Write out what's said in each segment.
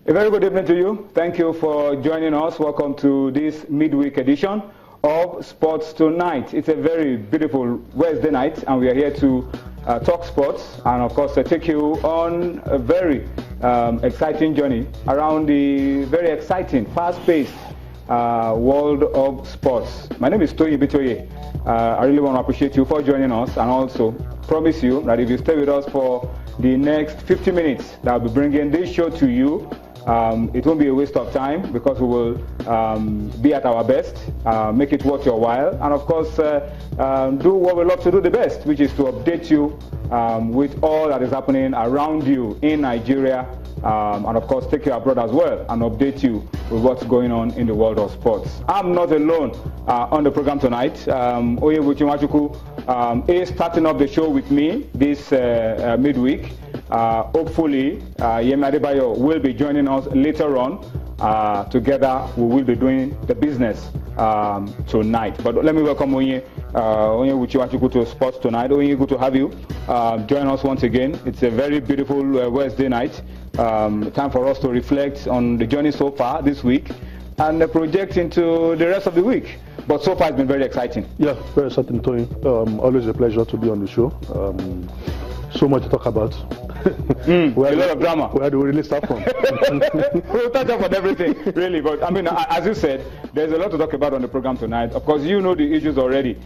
A very good evening to you. Thank you for joining us. Welcome to this midweek edition of Sports Tonight. It's a very beautiful Wednesday night, and we are here to talk sports and, of course, take you on a very exciting journey around the very exciting, fast-paced world of sports. My name is Tourney. I really want to appreciate you for joining us, and also promise you that if you stay with us for the next 50 minutes, that I'll be bringing this show to you. It won't be a waste of time, because we will be at our best, make it worth your while, and of course do what we love to do the best, which is to update you with all that is happening around you in Nigeria, and of course take you abroad as well and update you with what's going on in the world of sports. I'm not alone on the program tonight. Oye Wuchimachuku is starting up the show with me this midweek. Hopefully, Yemi Adebayo will be joining us later on. Together, we will be doing the business tonight. But let me welcome Ooni Wuchimachuku to Sports Tonight. Ooni, good to have you. Join us once again. It's a very beautiful Wednesday night. Time for us to reflect on the journey so far this week and project into the rest of the week. But so far, it's been very exciting. Yeah, very exciting, Tony. Always a pleasure to be on the show. So much to talk about. A lot of drama. Where do we really start from? We'll touch up on everything, really. But I mean, as you said, there's a lot to talk about on the program tonight. Of course, you know the issues already.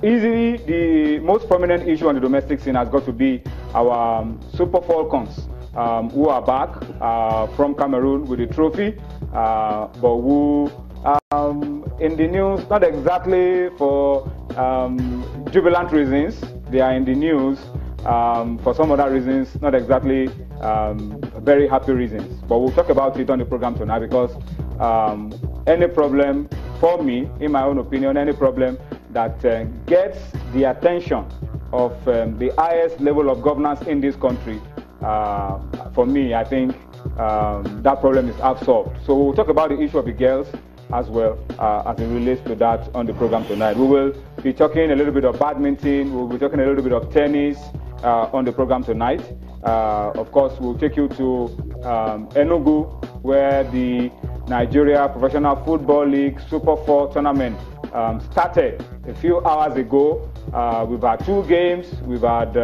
Easily, the most prominent issue on the domestic scene has got to be our Super Falcons, who are back from Cameroon with the trophy, but who in the news, not exactly for jubilant reasons. They are in the news for some other reasons, not exactly very happy reasons. But we'll talk about it on the program tonight, because any problem, for me, in my own opinion, any problem that gets the attention of the highest level of governance in this country, for me, I think that problem is half solved. So we'll talk about the issue of the girls as well as it relates to that on the program tonight. We will be talking a little bit of badminton, we'll be talking a little bit of tennis on the program tonight. Of course, we'll take you to Enugu, where the Nigeria Professional Football League Super 4 tournament started a few hours ago. We've had 2 games, we've had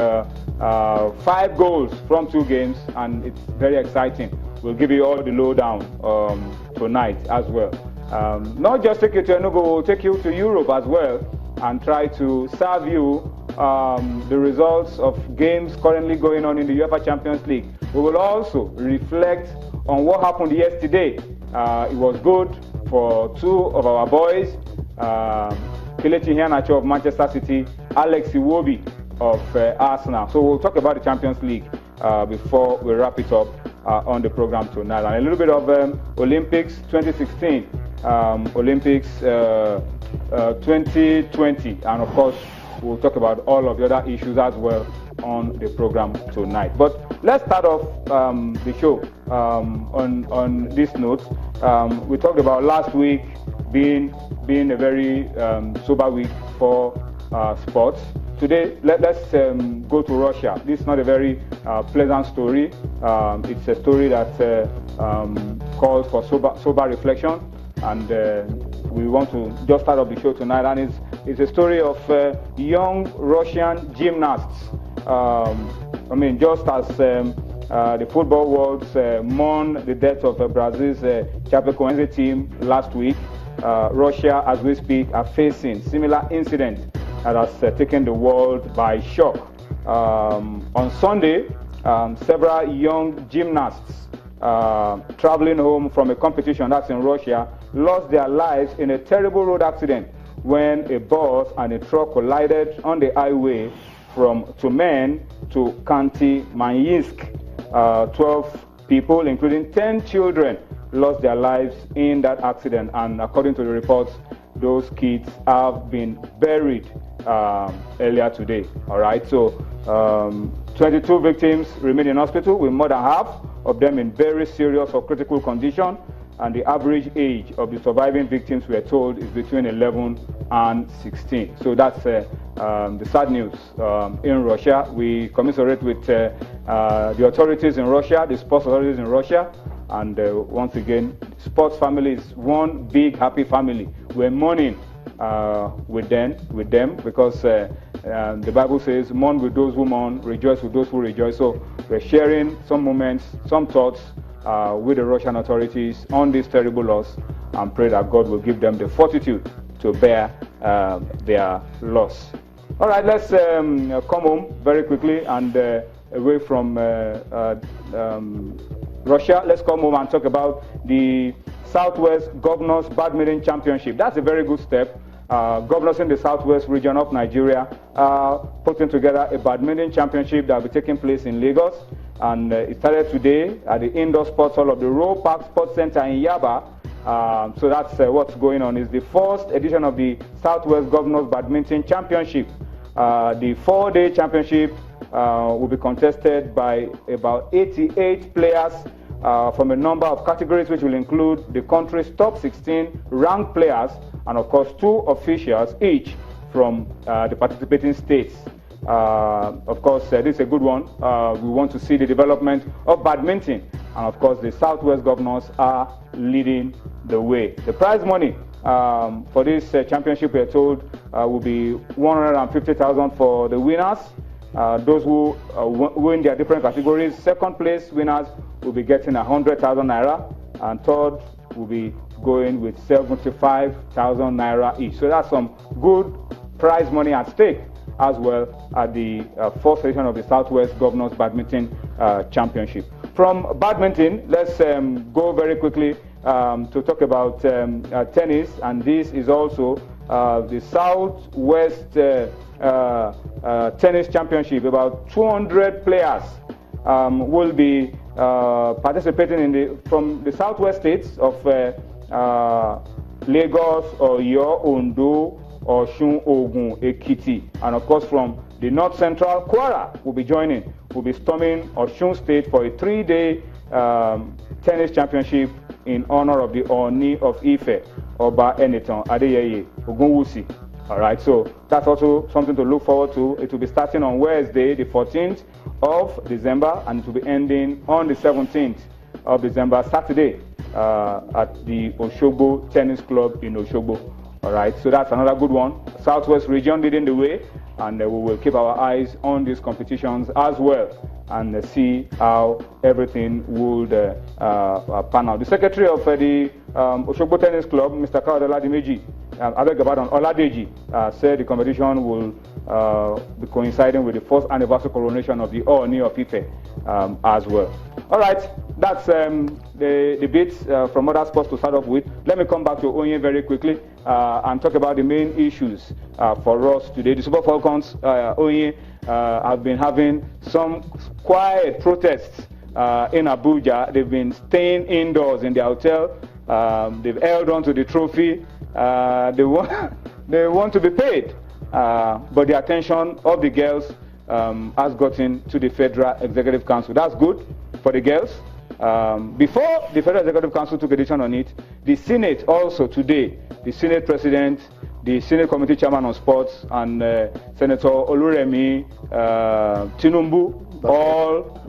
5 goals from 2 games, and it's very exciting. We'll give you all the lowdown tonight as well. Not just take you to Enugu, we'll take you to Europe as well and try to serve you the results of games currently going on in the UEFA Champions League. We will also reflect on what happened yesterday. It was good for 2 of our boys, Kelechi Iheanacho of Manchester City, Alex Iwobi of Arsenal. So we'll talk about the Champions League before we wrap it up on the program tonight. And a little bit of Olympics 2016, Olympics 2020, and of course we'll talk about all of the other issues as well on the program tonight. But let's start off the show on this note. We talked about last week being a very sober week for sports. Today, let's go to Russia. This is not a very pleasant story. It's a story that calls for sober reflection, and we want to just start off the show tonight. And it's a story of young Russian gymnasts. I mean, just as the football world mourned the death of Brazil's Chapecoense team last week, Russia, as we speak, are facing similar incidents that has taken the world by shock. On Sunday, several young gymnasts traveling home from a competition that's in Russia lost their lives in a terrible road accident when a bus and a truck collided on the highway from Tourney to Khanty-Mansiysk. 12 people, including 10 children, lost their lives in that accident, and according to the reports, those kids have been buried earlier today. All right, so 22 victims remain in hospital, with more than half of them in very serious or critical condition, and the average age of the surviving victims, we are told, is between 11 and 16. So that's the sad news in Russia. We commiserate with the authorities in Russia, the sports authorities in Russia, And once again, sports family is one big happy family. We're mourning with them because the Bible says, mourn with those who mourn, rejoice with those who rejoice. So we're sharing some moments, some thoughts with the Russian authorities on this terrible loss, and pray that God will give them the fortitude to bear their loss. All right, let's come home very quickly and away from Russia. Let's come home and talk about the Southwest Governors Badminton Championship. That's a very good step. Governors in the Southwest region of Nigeria are putting together a badminton championship that will be taking place in Lagos. And it started today at the Indoor Sports Hall of the Roe Park Sports Center in Yaba. So that's what's going on. It's the first edition of the Southwest Governors Badminton Championship. The 4-day championship will be contested by about 88 players from a number of categories, which will include the country's top 16 ranked players and, of course, 2 officials each from the participating states. Of course, this is a good one. We want to see the development of badminton, and of course, the Southwest Governors are leading the way. The prize money for this championship, we are told, will be 150,000 for the winners. Those who win their different categories. Second place winners will be getting 100,000 naira, and third will be going with 75,000 naira each. So that's some good prize money at stake as well at the fourth edition of the Southwest Governors Badminton Championship. From badminton, let's go very quickly to talk about tennis, and this is also the Southwest Tennis Championship. About 200 players will be participating from the Southwest states of Lagos, Oyo, Ondo, Osun, Ogun, Ekiti, and of course from the North Central, Kwara will be joining. Will be storming Osun State for a 3-day tennis championship in honor of the Ooni of Ife, Oba Enitan Adeyeye Ogunwusi. All right, so that's also something to look forward to. It will be starting on Wednesday, the 14th of December, and it will be ending on the 17th of December, Saturday, at the Osogbo Tennis Club in Osogbo. All right, so that's another good one. Southwest region leading the way, and we will keep our eyes on these competitions as well and see how everything would pan out. The secretary of the Osogbo Tennis Club, Mr. Kaodola Dimeji, Oladeji, said the competition will be coinciding with the first anniversary coronation of the Ooni of Ife as well. All right, that's the bits from other sports to start off with. Let me come back to Ooni very quickly and talk about the main issues for us today. The Super Falcons, Ooni, have been having some quiet protests in Abuja. They've been staying indoors in their hotel. They've held on to the trophy. They want to be paid, but the attention of the girls has gotten to the Federal Executive Council. That's good for the girls. Before the Federal Executive Council took a decision on it, the Senate also today, the Senate President, the Senate Committee Chairman on Sports, and Senator Oluremi Tinubu all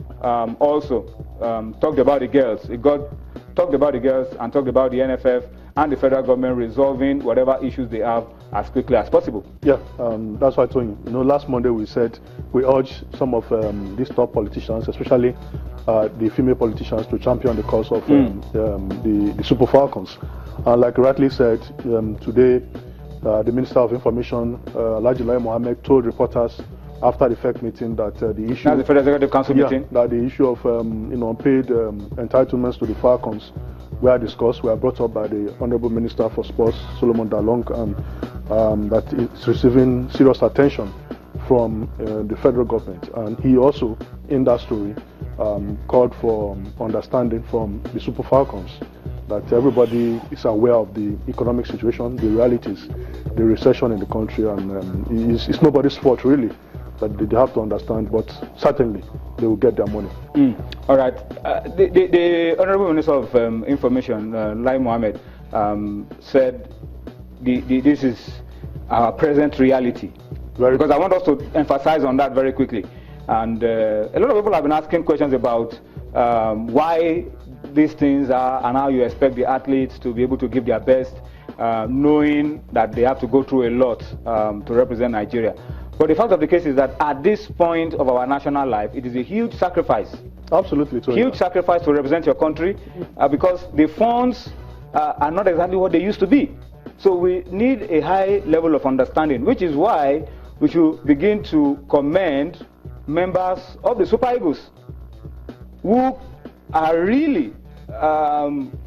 also talked about the girls. Talked about the girls and talked about the NFF and the federal government resolving whatever issues they have as quickly as possible. Yeah, that's why I told you. You know, last Monday we said we urged some of these top politicians, especially the female politicians, to champion the cause of the Super Falcons. And like you rightly said, today the Minister of Information, Alhaji Mohammed, told reporters after the FEC meeting that the issue... That's the Federal Executive Council meeting? That the issue of unpaid entitlements to the Falcons were discussed, were brought up by the Honorable Minister for Sports, Solomon Dalong, and that it's receiving serious attention from the federal government. And he also, in that story, called for understanding from the Super Falcons that everybody is aware of the economic situation, the realities, the recession in the country, and it's nobody's fault really. But they have to understand, but certainly they will get their money. All right. The Honorable Minister of Information, Lai Mohammed, said this is our present reality. Because I want us to emphasize on that very quickly. And a lot of people have been asking questions about why these things are and how you expect the athletes to be able to give their best, knowing that they have to go through a lot to represent Nigeria. But the fact of the case is that at this point of our national life, it is a huge sacrifice. Absolutely. Huge sacrifice to represent your country because the funds are not exactly what they used to be. So we need a high level of understanding, which is why we should begin to commend members of the Super Eagles who are really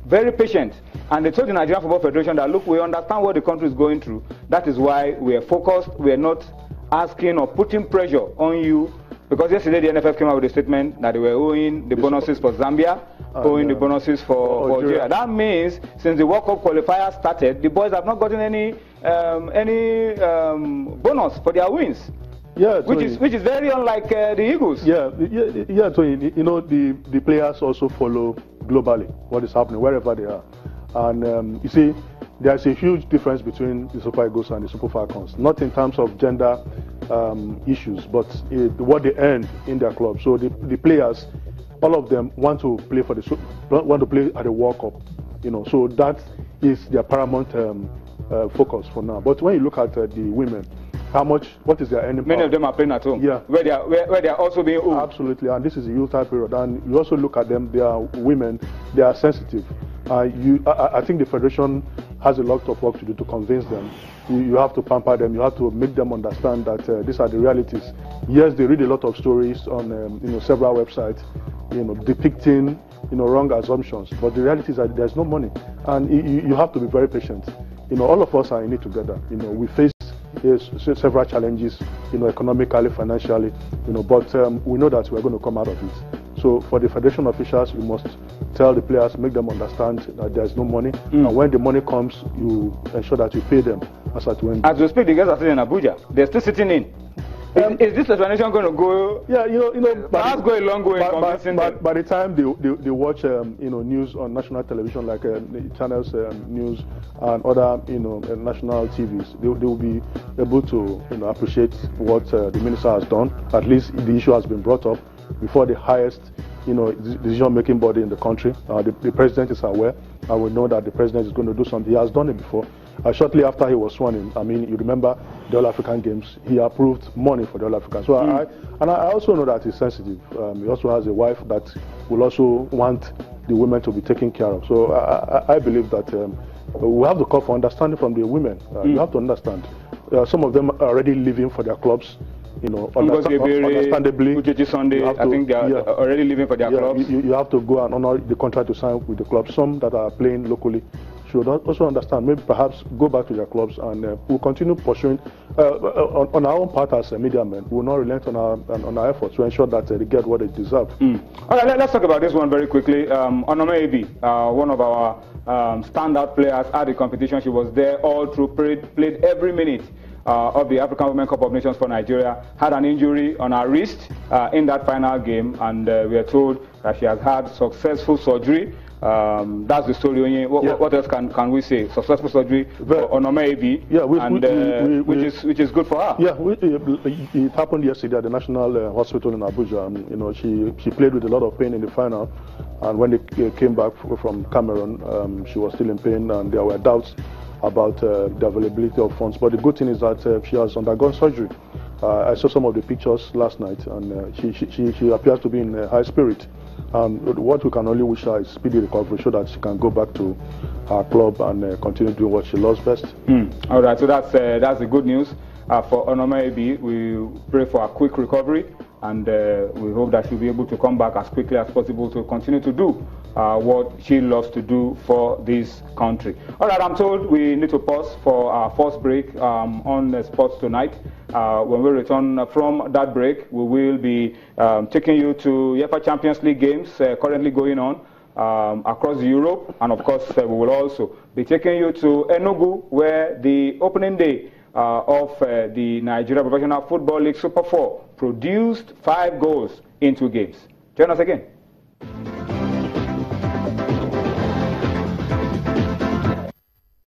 very patient. And they told the Nigerian Football Federation that, look, we understand what the country is going through. That is why we are focused. We are not asking or putting pressure on you. Because yesterday the NFF came out with a statement that they were owing the bonuses for Zambia, owing the bonuses for Algeria. That means since the World Cup qualifier started, the boys have not gotten any bonus for their wins. Yeah, which is very unlike the Eagles. Yeah. So you know the players also follow globally what is happening wherever they are, and you see there's a huge difference between the Super Eagles and the Super Falcons. Not in terms of gender issues, but what they earn in their club. So the players, all of them want to play for want to play at the World Cup. You know, so that is their paramount focus for now. But when you look at the women, what is their earning? Many of them are playing at home. Yeah, where they are also being owed. Absolutely, and this is a youth time period. And you also look at them; they are women. They are sensitive. I think the federation has a lot of work to do to convince them. You have to pamper them. You have to make them understand that these are the realities. Yes, they read a lot of stories on several websites, depicting wrong assumptions. But the reality is that there's no money, and you have to be very patient. All of us are in it together. We face several challenges, economically, financially, but we know that we're going to come out of it. So for the federation officials, you must tell the players, make them understand that there's no money, and when the money comes, you ensure that you pay them as at when. As we speak, the guys are sitting in Abuja. They're still sitting in. Is this explanation going to go? Yeah, perhaps go a long way in convincing them. By the time they watch, news on national television like channels, news, and other, national TVs, they will be able to, appreciate what the minister has done. At least the issue has been brought up before the highest, decision-making body in the country. The president is aware, and we know that the president is going to do something. He has done it before. Shortly after he was sworn in, you remember the All African Games, he approved money for the All African. So I also know that he's sensitive. He also has a wife that will also want the women to be taken care of. So I believe that we have to call for understanding from the women. You have to understand. Some of them are already living for their clubs. Understandably, Sunday, I think they are already living for their clubs. You have to go and honor the contract to sign with the club. Some that are playing locally should also understand, maybe perhaps go back to their clubs, and we'll continue pursuing on our own part as media men. We will not relent on our efforts to ensure that they get what they deserve. All right, let's talk about this one very quickly. Onome Ebi, one of our standout players at the competition, she was there all through, played every minute of the African Women Cup of Nations for Nigeria, had an injury on her wrist in that final game, and we are told that she has had successful surgery. That's the story. What else can we say? Successful surgery for Onome Ebi, which is good for her. Yeah, it happened yesterday at the National Hospital in Abuja. She played with a lot of pain in the final, and when they came back from Cameroon, she was still in pain, and there were doubts about the availability of funds. But the good thing is that she has undergone surgery. I saw some of the pictures last night, and she appears to be in high spirit. What we can only wish her is speedy recovery so that she can go back to her club and continue doing what she loves best. All right, so that's the good news for Onome Ebi. We pray for a quick recovery, and we hope that she'll be able to come back as quickly as possible to continue to do what she loves to do for this country. All right, I'm told we need to pause for our first break on Sports Tonight. When we return from that break, we will be taking you to UEFA Champions League games currently going on across Europe, and of course we will also be taking you to Enugu, where the opening day of the Nigeria Professional Football League Super 4 produced 5 goals in 2 games. Join us again.